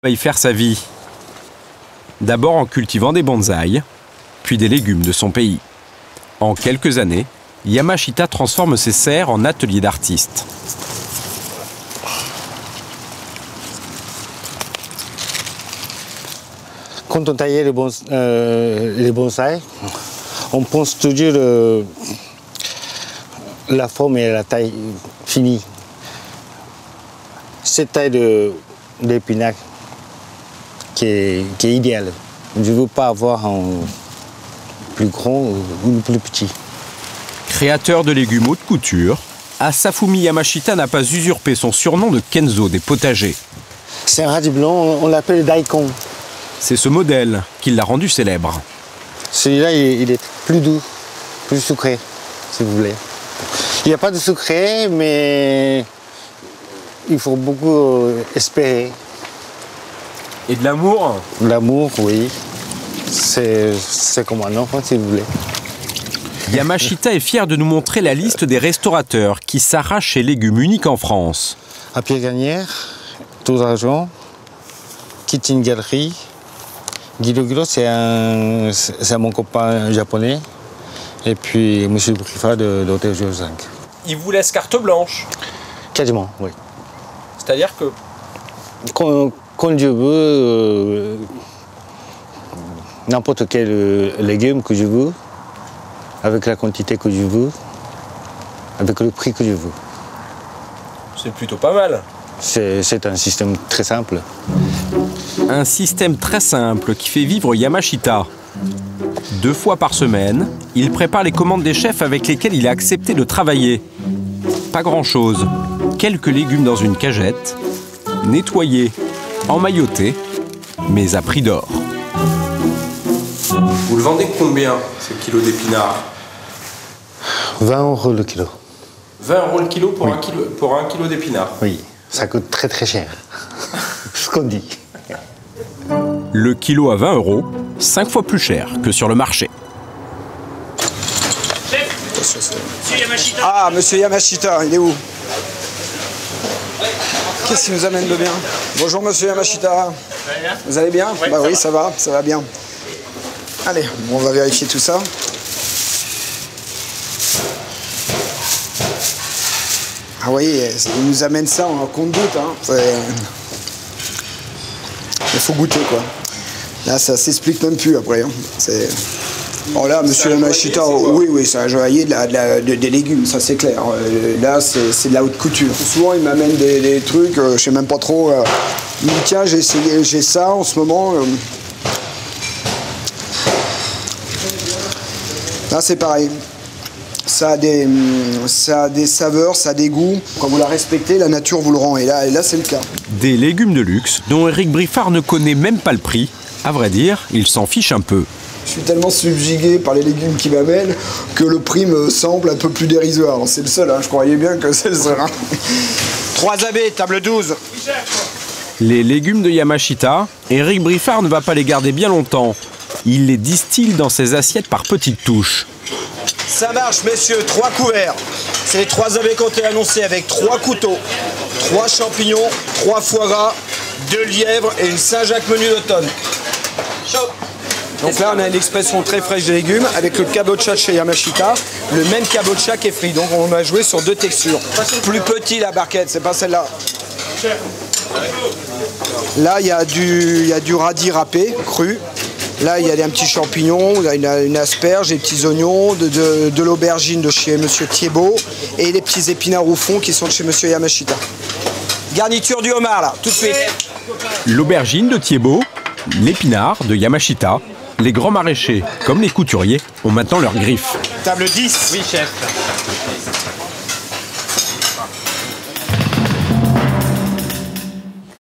va y faire sa vie. D'abord en cultivant des bonsaïs, puis des légumes de son pays. En quelques années, Yamashita transforme ses serres en atelier d'artiste. Quand on taillait les bonsaïs, on pense toujours la forme et la taille finie. Cette taille d'épinac qui est idéale. Je ne veux pas avoir un plus grand ou plus petit. Créateur de légumes haute couture, Asafumi Yamashita n'a pas usurpé son surnom de Kenzo des potagers. C'est un radis blanc, on l'appelle daikon. C'est ce modèle qui l'a rendu célèbre. Celui-là, il est plus doux, plus sucré, si vous voulez. Il n'y a pas de sucré, mais il faut beaucoup espérer. Et de l'amour? L'amour, oui. C'est comme un enfant, si vous voulez. Yamashita est fier de nous montrer la liste des restaurateurs qui s'arrachent ces légumes uniques en France. À Pierre-Gagnère, Tour d'Argent, Kitchen Galerie. Guido Guido, c'est mon copain japonais. Et puis M. Briffard de l'hôtel Georges V. Il vous laisse carte blanche? Quasiment, oui. C'est-à-dire que quand je veux, n'importe quel légume que je veux, avec la quantité que je veux, avec le prix que je veux. c'est plutôt pas mal. C'est un système très simple. Un système très simple qui fait vivre Yamashita. 2 fois par semaine, il prépare les commandes des chefs avec lesquels il a accepté de travailler. Pas grand-chose. Quelques légumes dans une cagette, nettoyés, emmaillotés, mais à prix d'or. Vous le vendez combien, ce kilo d'épinards? 20 € le kilo. 20 € le kilo pour, oui. un kilo d'épinards. Oui, ça coûte très très cher. Ce qu'on dit. Le kilo à 20 €, 5 fois plus cher que sur le marché. Ah, monsieur Yamashita, il est où? Qu'est-ce qui nous amène de bien? Bonjour monsieur Yamashita. Vous allez bien? Oui, bah oui, ça va bien. Allez, bon, on va vérifier tout ça. Ah oui, il nous amène ça en compte-gouttes. Hein. Il faut goûter quoi. Là, ça s'explique même plus après. Hein. Bon là, monsieur Yamashita, oui, c'est un joaillier des légumes, ça c'est clair. Là, c'est de la haute couture. Souvent, il m'amène des trucs, je sais même pas trop. Il me dit, tiens, j'ai ça en ce moment. Là, c'est pareil. Ça a des saveurs, ça a des goûts. Quand vous la respectez, la nature vous le rend. Et là c'est le cas. Des légumes de luxe dont Éric Briffard ne connaît même pas le prix. À vrai dire, il s'en fiche un peu. Je suis tellement subjugué par les légumes qui m'amènent que le prix me semble un peu plus dérisoire. C'est le seul, hein. Je croyais bien que c'est le seul. Hein. 3 abbés, table 12. Les légumes de Yamashita, Éric Briffard ne va pas les garder bien longtemps. Il les distille dans ses assiettes par petites touches. Ça marche, messieurs, 3 couverts. C'est les 3 abbés qui ont été annoncés avec 3 couteaux, 3 champignons, 3 foie gras, 2 lièvres et une Saint-Jacques menu d'automne. Chaud. Donc là, on a une expression très fraîche des légumes avec le kabocha de chez Yamashita, le même kabocha qui est frit. Donc on va jouer sur 2 textures. Plus petit la barquette, c'est pas celle-là. Là, il y a du radis râpé, cru. Là, il y a un petit champignon, une asperge, des petits oignons, de l'aubergine de chez Monsieur Thiebaud et les petits épinards au fond qui sont de chez Monsieur Yamashita. Garniture du homard, là, tout de suite. L'aubergine de Thiebaud, l'épinard de Yamashita. Les grands maraîchers, comme les couturiers, ont maintenant leurs griffes. Table 10. Oui, chef.